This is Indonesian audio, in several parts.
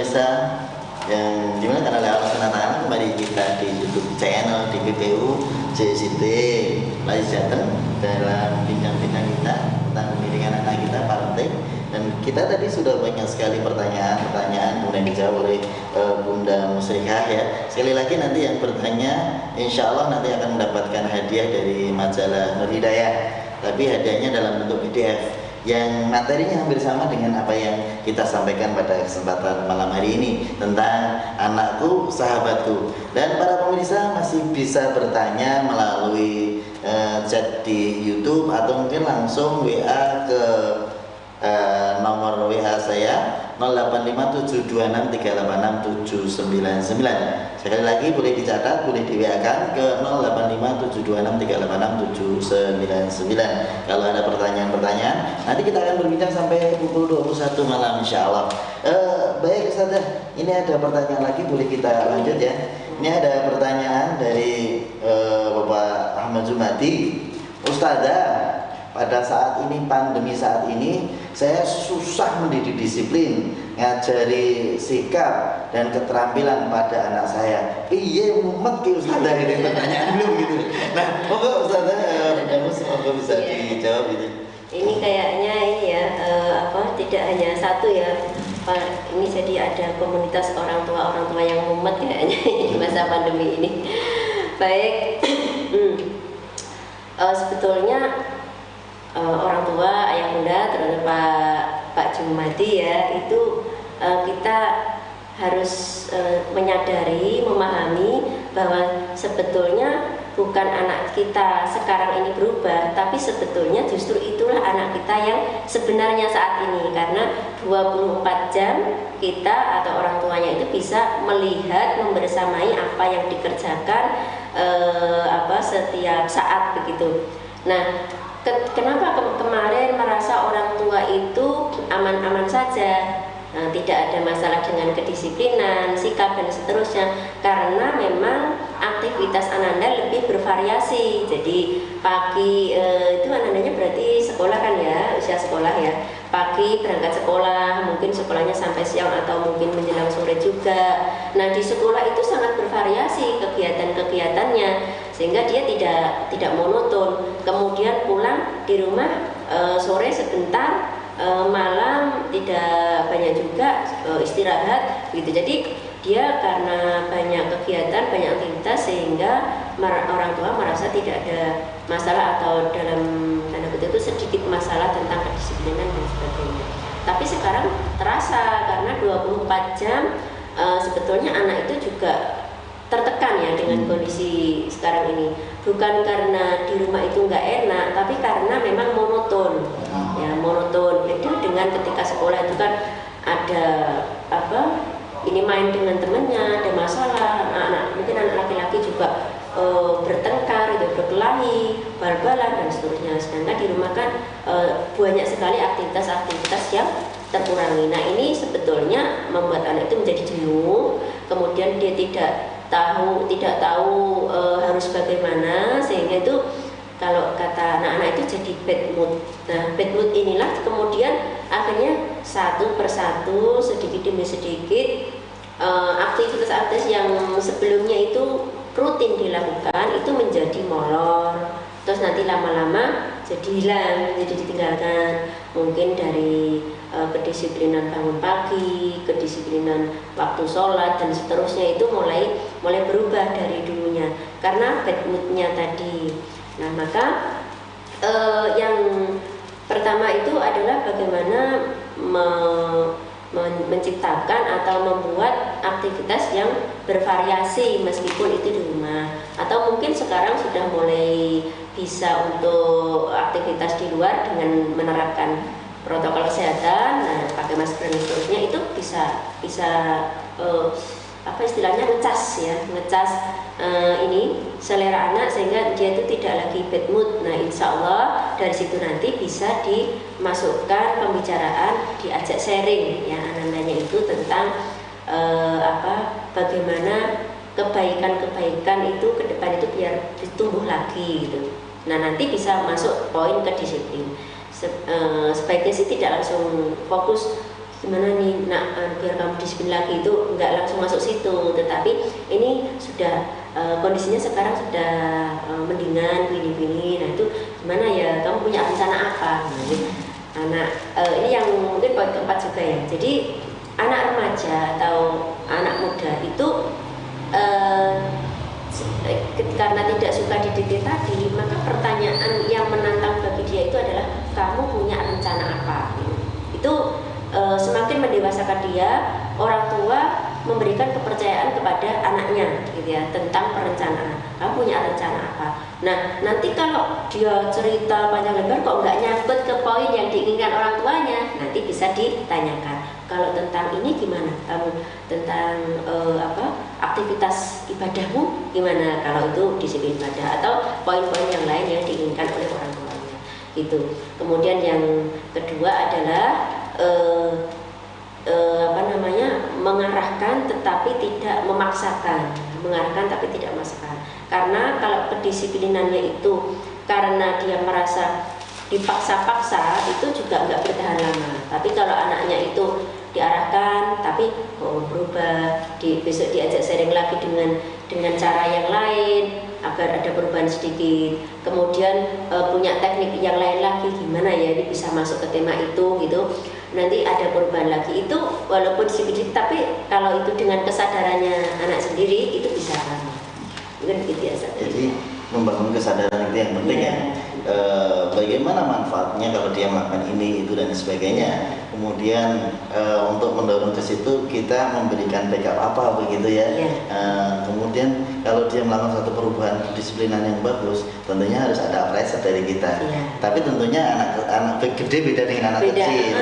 pemirsa yang dimana karena oleh Allah SWT, kembali kita di YouTube channel di PPU JST Lais Jateng dalam bincang-bincang kita tentang pendidikan anak kita parenting. Dan kita tadi sudah banyak sekali pertanyaan kemudian dijawab oleh Bunda Musrikah ya. Sekali lagi nanti yang bertanya insya Allah nanti akan mendapatkan hadiah dari majalah Nur Hidayah, tapi hadiahnya dalam bentuk PDF yang materinya hampir sama dengan apa yang kita sampaikan pada kesempatan malam hari ini tentang anakku sahabatku. Dan para pemirsa masih bisa bertanya melalui chat di YouTube atau mungkin langsung WA ke nomor WA saya 085726386799. Sekali lagi boleh dicatat, boleh di WA kan ke 085726386799. Kalau ada pertanyaan-pertanyaan, nanti kita akan berbincang sampai pukul 21 malam insya Allah. Baik Ustazah, ini ada pertanyaan lagi, boleh kita lanjut ya. Ini ada pertanyaan dari Bapak Ahmad Zumati. Ustazah, pada saat ini, pandemi saat ini, saya susah mendidik disiplin, ngajari sikap dan keterampilan pada anak saya. Iya, mumet ki Ustazah, ini pertanyaan belum gitu. Nah, monggo Ustazah, monggo bisa dijawab gitu. Ini kayaknya ini ya, tidak hanya satu ya. Ini jadi ada komunitas orang tua yang mumet kayaknya di masa pandemi ini. Baik, sebetulnya orang tua, ayah bunda, terutama Pak Jumadi ya, itu kita harus menyadari, memahami bahwa sebetulnya bukan anak kita sekarang ini berubah, tapi sebetulnya justru itulah anak kita yang sebenarnya saat ini, karena 24 jam kita atau orang tuanya itu bisa melihat, membersamai apa yang dikerjakan setiap saat begitu. Nah, kenapa kemarin merasa orang tua itu aman-aman saja, tidak ada masalah dengan kedisiplinan, sikap dan seterusnya, karena memang aktivitas Ananda lebih bervariasi. Jadi pagi itu Anandanya berarti sekolah kan ya, usia sekolah ya. Pagi berangkat sekolah, mungkin sekolahnya sampai siang atau mungkin menjelang sore juga. Nah, di sekolah itu sangat bervariasi kegiatan-kegiatannya, sehingga dia tidak monoton. Kemudian pulang di rumah sore sebentar, malam tidak banyak juga istirahat gitu. Jadi dia karena banyak kegiatan, banyak aktivitas, sehingga orang tua merasa tidak ada masalah atau dalam tanda kutip itu sedikit masalah tentang kedisiplinan dan sebagainya. Tapi sekarang terasa karena 24 jam sebetulnya anak itu juga tertekan ya dengan kondisi sekarang ini. Bukan karena di rumah itu nggak enak, tapi karena memang monoton. Ya, monoton. Beda dengan ketika sekolah itu kan ada ini main dengan temannya, ada masalah, mungkin anak laki-laki juga bertengkar, berkelahi, bal-balan dan seterusnya. Sedangkan di rumah kan banyak sekali aktivitas-aktivitas yang terkurangi. Nah, ini sebetulnya membuat anak itu menjadi jenuh, kemudian dia tidak tahu harus bagaimana, sehingga itu kalau kata anak-anak itu jadi bad mood. Nah, bad mood inilah kemudian akhirnya satu persatu, sedikit demi sedikit aktivitas-aktivitas yang sebelumnya itu rutin dilakukan itu menjadi molor, terus nanti lama-lama jadi hilang, jadi ditinggalkan. Mungkin dari kedisiplinan bangun pagi, kedisiplinan waktu sholat dan seterusnya itu mulai berubah dari dulunya karena bad moodnya tadi. Nah, maka yang pertama itu adalah bagaimana menciptakan atau membuat aktivitas yang bervariasi meskipun itu di rumah, atau mungkin sekarang sudah mulai bisa untuk aktivitas di luar dengan menerapkan protokol kesehatan, nah pakai masker dan seterusnya, itu bisa istilahnya ngecas ini selera anak sehingga dia itu tidak lagi bad mood. Nah, insya Allah dari situ nanti bisa dimasukkan pembicaraan, diajak sharing ya anandanya itu tentang bagaimana kebaikan itu ke depan itu biar ditumbuh lagi gitu. Nah, nanti bisa masuk poin ke disiplin. Sebaiknya sih tidak langsung fokus gimana nih nak, biar kamu disiplin lagi, itu nggak langsung masuk situ, tetapi ini sudah kondisinya sekarang sudah mendingan gini-gini. Nah itu gimana ya, kamu punya rencana apa? Nah, ini yang mungkin poin keempat juga ya. Jadi anak remaja atau anak muda itu karena tidak suka dididik tadi, maka pertanyaan yang menantang bagi dia itu adalah kamu punya rencana apa? Itu semakin mendewasakan dia, orang tua memberikan kepercayaan kepada anaknya gitu ya, tentang perencanaan. Kamu punya rencana apa? Nah, nanti kalau dia cerita panjang lebar kok nggak nyangkut ke poin yang diinginkan orang tuanya, nanti bisa ditanyakan. Kalau tentang ini gimana? Kamu tentang aktivitas ibadahmu gimana? Kalau itu disiplin ibadah atau poin-poin yang lain yang diinginkan oleh orang tuanya gitu. Kemudian yang kedua adalah mengarahkan tetapi tidak memaksakan, mengarahkan tapi tidak memaksakan. Karena kalau kedisiplinannya itu karena dia merasa dipaksa-paksa, itu juga nggak bertahan lama. Tapi kalau anaknya itu diarahkan tapi berubah, besok diajak sharing lagi dengan cara yang lain agar ada perubahan sedikit, kemudian punya teknik yang lain lagi, gimana ya ini bisa masuk ke tema itu gitu, nanti ada perubahan lagi, itu walaupun sedikit tapi kalau itu dengan kesadarannya anak sendiri itu bisa lama. Mungkin gitu ya. Jadi membangun kesadaran itu yang penting ya. Bagaimana manfaatnya kalau dia melakukan ini, itu dan sebagainya. Kemudian untuk mendorong ke situ kita memberikan backup apa begitu ya. Kemudian kalau dia melakukan satu perubahan kedisiplinan yang bagus, tentunya harus ada apresiasi dari kita. Tapi tentunya anak gede beda dengan anak kecil.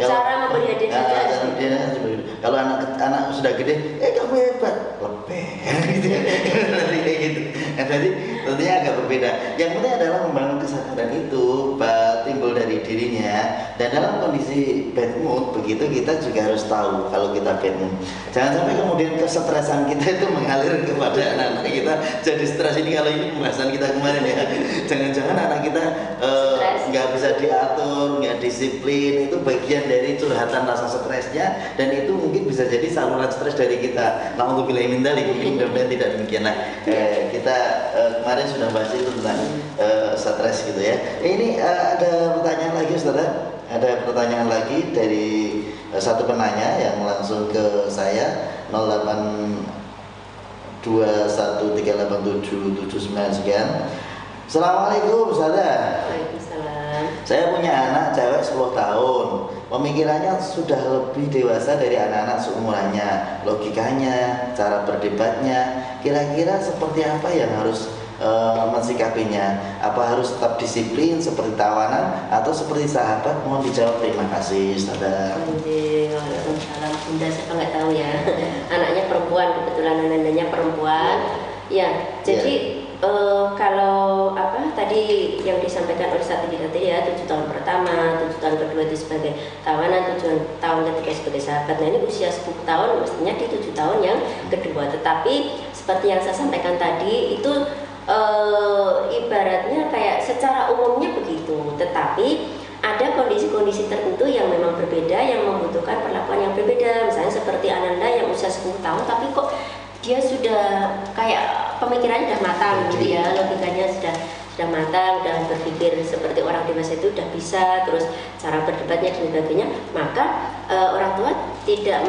Cara memberi hadiah kalau anak sudah gede, kamu hebat, lebih gitu ya. Kayak gitu. Jadi tentunya agak berbeda. Yang penting adalah membangun kesadaran itu timbul dari dirinya, dan dalam kondisi bad mood begitu kita juga harus tahu kalau kita bad mood. Jangan sampai kemudian kesetresan kita itu mengalir kepada anak-anak kita jadi stres. Ini kalau ini pembahasan kita kemarin ya. Jangan-jangan anak kita nggak bisa diatur, nggak disiplin, itu bagian dari curhatan rasa stresnya, dan itu mungkin bisa jadi saluran stres dari kita. Nah, untuk bilang mindalik mungkin mudah-mudahan tidak demikian. Nah, kita kemarin sudah bahas itu tentang stres gitu ya. Ini ada pertanyaan lagi, saudara. Ada pertanyaan lagi dari satu penanya yang langsung ke saya, 0821387779 sekian. Assalamualaikum, saudara. Waalaikumsalam. Saya punya anak cewek 10 tahun. Pemikirannya sudah lebih dewasa dari anak-anak seumurannya. Logikanya, cara berdebatnya, kira-kira seperti apa yang harus mensikapinya? Apa harus tetap disiplin seperti tawanan atau seperti sahabat? Mohon dijawab, terima kasih, saudara. Waalaikumsalam. Bunda, saya nggak tahu ya. Anaknya perempuan, kebetulan anaknya perempuan. Ya, jadi kalau tadi yang disampaikan oleh Satri tadi ya, 7 tahun pertama, 7 tahun kedua itu sebagai tawanan, 7 tahun ketiga sebagai sahabat. Nah, ini usia 10 tahun mestinya di 7 tahun yang kedua. Tetapi seperti yang saya sampaikan tadi itu ibaratnya kayak secara umumnya begitu, tetapi ada kondisi-kondisi tertentu yang memang berbeda, yang membutuhkan perlakuan yang berbeda. Misalnya seperti Ananda yang usia 10 tahun tapi kok dia sudah kayak pemikirannya sudah matang gitu ya, logikanya sudah matang, sudah berpikir seperti orang dewasa itu sudah bisa, terus cara berdebatnya dan sebagainya, maka orang tua tidak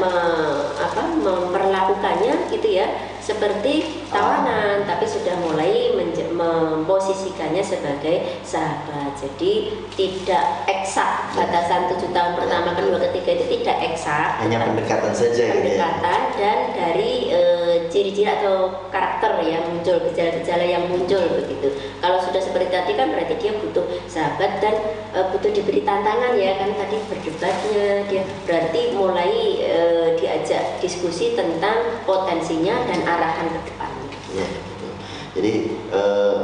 memperlakukannya gitu ya seperti tawanan, tapi sudah mulai memposisikannya sebagai sahabat. Jadi tidak eksak batasan 7 tahun pertama, kedua, ketiga itu tidak eksak, hanya pendekatan saja. Pendekatan ya. Dan dari ciri-ciri atau karakter yang muncul, gejala-gejala yang muncul begitu. Kalau sudah seperti tadi kan berarti dia butuh sahabat dan butuh diberi tantangan ya kan, tadi berdebatnya dia berarti mulai diajak diskusi tentang potensinya dan arahan ke depan. Ya, gitu. Jadi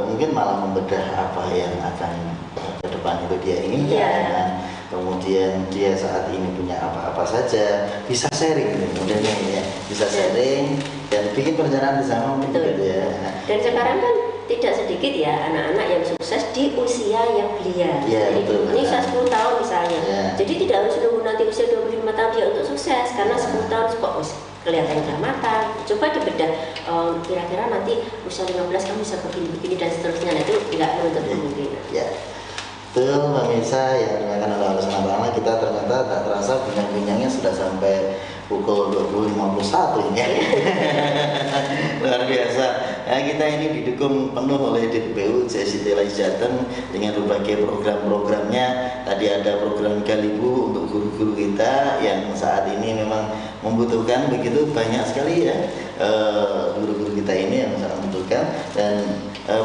mungkin malah membedah apa yang akan ke depan itu dia inginkan. Ya. Kemudian dia saat ini punya apa-apa saja bisa sharing, kemudiannya ya bisa sharing dan bikin perencanaan bersama gitu ya. Dan sekarang kan tidak sedikit ya anak-anak yang sukses di usia yang belia. Iya, Jadi betul. ini usia 10 tahun misalnya. Iya. Jadi tidak harus nunggu nanti usia 25 tahun dia untuk sukses, karena 10 tahun kok kelihatan udah matang. Coba dibedah, kira-kira nanti usia 15 kamu bisa begini-begini dan seterusnya. Nah, itu tidak menutup kemungkinan. Ya. Betul, pemirsa yang dimakan oleh Allah SWT, kita ternyata tak terasa bincang-bincangnya sudah sampai pukul 20.51 ya. Luar biasa. Nah, kita ini didukung penuh oleh DPPU CSIT Lais Jateng dengan berbagai program-programnya. Tadi ada program Galibu untuk guru-guru kita yang saat ini memang membutuhkan begitu banyak sekali ya guru-guru kita ini yang sangat membutuhkan, dan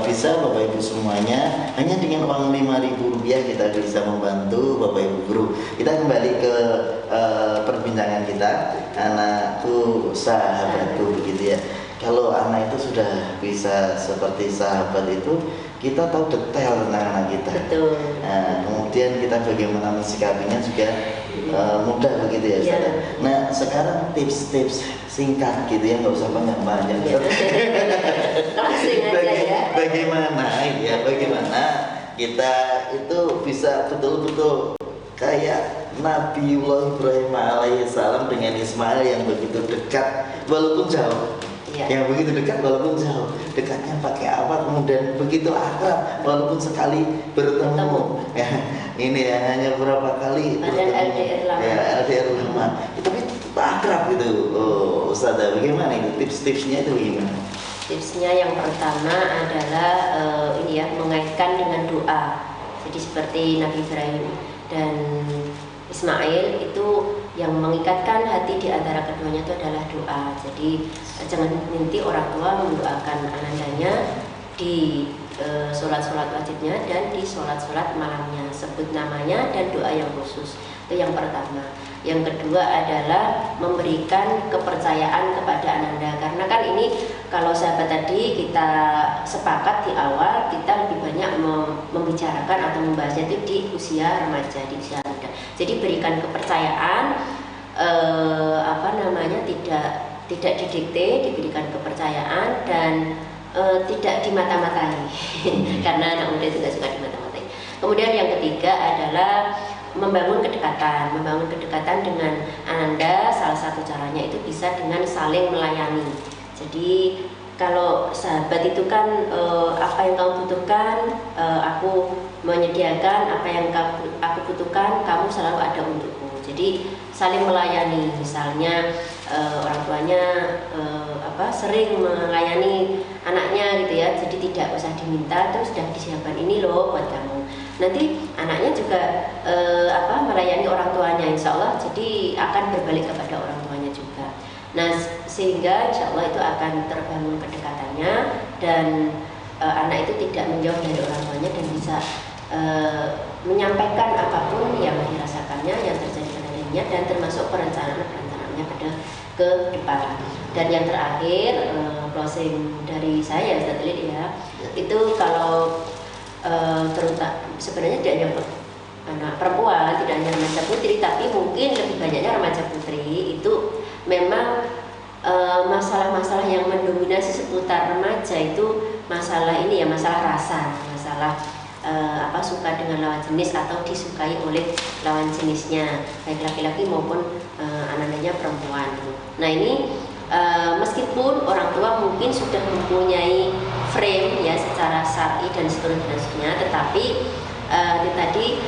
bisa Bapak Ibu semuanya hanya dengan uang Rp5.000 kita bisa membantu Bapak Ibu guru. Kita kembali ke perbincangan kita, anakku sahabatku begitu ya. Kalau anak itu sudah bisa seperti sahabat itu, kita tahu detail tentang anak kita. Betul. Nah, kemudian kita bagaimana mensikapinya juga mudah begitu ya, Ustaz. Iya. Nah, sekarang tips-tips singkat gitu ya, nggak usah banyak-banyak. Iya. Langsung aja ya. Bagaimana kita itu bisa betul-betul kayak Nabiullah Ibrahim alaihissalam dengan Ismail yang begitu dekat walaupun jauh. Iya. Yang begitu dekat walaupun jauh. Dekatnya pakai apa, kemudian begitu akrab walaupun sekali bertemu. Ya, ini ya hanya berapa kali Padahal LDR lama. Ya, LDR lama. Tapi tetap akrab gitu. Oh, Ustaz, bagaimana itu tips-tipsnya itu gimana? Tipsnya yang pertama adalah ini ya, mengaitkan dengan doa. Jadi seperti Nabi Ibrahim dan Ismail itu yang mengikatkan hati di antara keduanya itu adalah doa. Jadi jangan nanti orang tua mendoakan anandanya di sholat-sholat wajibnya dan di sholat-sholat malamnya, sebut namanya dan doa yang khusus. Itu yang pertama. Yang kedua adalah memberikan kepercayaan kepada ananda, karena kan ini kalau sahabat tadi kita sepakat di awal kita lebih banyak membicarakan atau membahasnya itu di usia remaja, di usia muda. Jadi berikan kepercayaan, tidak didikte, diberikan kepercayaan dan tidak dimata-matai karena anak muda juga suka dimata-matai. Kemudian yang ketiga adalah membangun kedekatan dengan ananda. Salah satu caranya itu bisa dengan saling melayani. Jadi kalau sahabat itu kan apa yang kamu butuhkan, aku menyediakan. Apa yang aku butuhkan, kamu selalu ada untukku. Jadi saling melayani. Misalnya orang tuanya sering melayani anaknya gitu ya. Jadi tidak usah diminta, terus sudah disiapkan ini loh buat kamu. Nanti anaknya juga melayani orang tuanya, insya Allah jadi akan berbalik kepada orang tuanya juga. Nah, sehingga insya Allah itu akan terbangun kedekatannya dan anak itu tidak menjauh dari orang tuanya dan bisa menyampaikan apapun yang dirasakannya, yang terjadi pada dirinya, dan termasuk perencanaannya ke depan. Dan yang terakhir closing dari saya Ustaz Lid ya, itu kalau terutama sebenarnya tidak hanya anak perempuan, tidak hanya remaja putri, tapi mungkin lebih banyaknya remaja putri itu memang masalah-masalah yang mendominasi seputar remaja itu masalah ini ya, masalah rasa, masalah suka dengan lawan jenis atau disukai oleh lawan jenisnya, baik laki-laki maupun anaknya perempuan. Nah ini meskipun orang tua mungkin sudah mempunyai frame ya secara syar'i dan seterusnya, tetapi tadi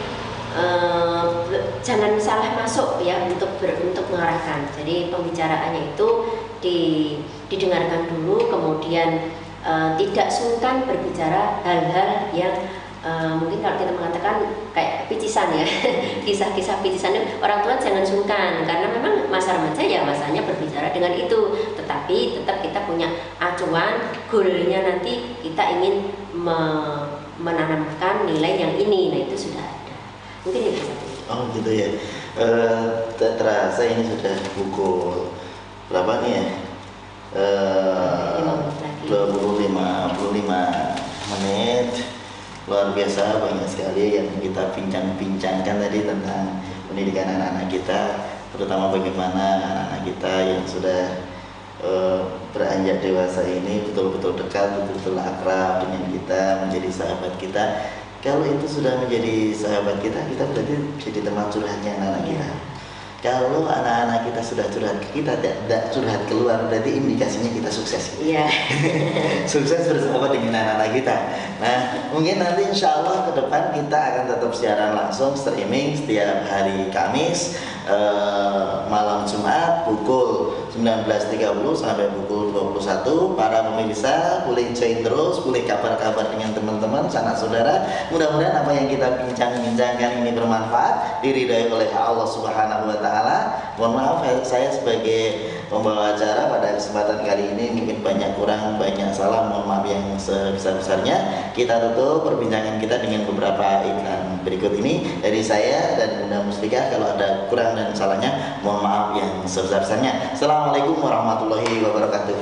jangan salah masuk ya untuk mengarahkan. Jadi pembicaraannya itu didengarkan dulu, kemudian tidak sungkan berbicara hal-hal yang mungkin kalau kita mengatakan kayak picisan ya, kisah-kisah picisan itu orang tua jangan sungkan, karena memang masa remaja ya masanya berbicara dengan itu, tetapi tetap kita punya acuan, goalnya nanti kita ingin menanamkan nilai yang ini, nah itu sudah ada. Mungkin itu saja. Oh gitu ya. Terasa ini sudah pukul berapa nih ya? 55 menit. Luar biasa, banyak sekali yang kita bincang-bincangkan tadi tentang pendidikan anak-anak kita, terutama bagaimana anak-anak kita yang sudah beranjak dewasa ini betul-betul dekat, betul-betul akrab dengan kita, menjadi sahabat kita. Kalau itu sudah menjadi sahabat kita, kita berarti jadi teman curhatnya anak-anak kita. Kalau anak-anak kita sudah curhat ke kita, tidak curhat keluar, berarti indikasinya kita sukses. Iya. Sukses bersama dengan anak-anak kita. Nah, mungkin nanti insya Allah ke depan kita akan tetap siaran langsung streaming setiap hari Kamis, malam Jumat pukul 19.30 sampai pukul 21. Para pemirsa boleh join terus, boleh kabar-kabar dengan teman-teman, sanak saudara. Mudah-mudahan apa yang kita bincang-bincangkan ini bermanfaat, diridhai oleh Allah Subhanahu wa Ta'ala. Mohon maaf saya sebagai pembawa acara pada kesempatan kali ini mungkin banyak kurang, banyak salah, mohon maaf yang sebesar-besarnya. Kita tutup perbincangan kita dengan beberapa iklan berikut ini dari saya dan Bunda Mustika. Kalau ada kurang dan salahnya, mohon maaf yang sebesar-besarnya. Assalamualaikum warahmatullahi wabarakatuh.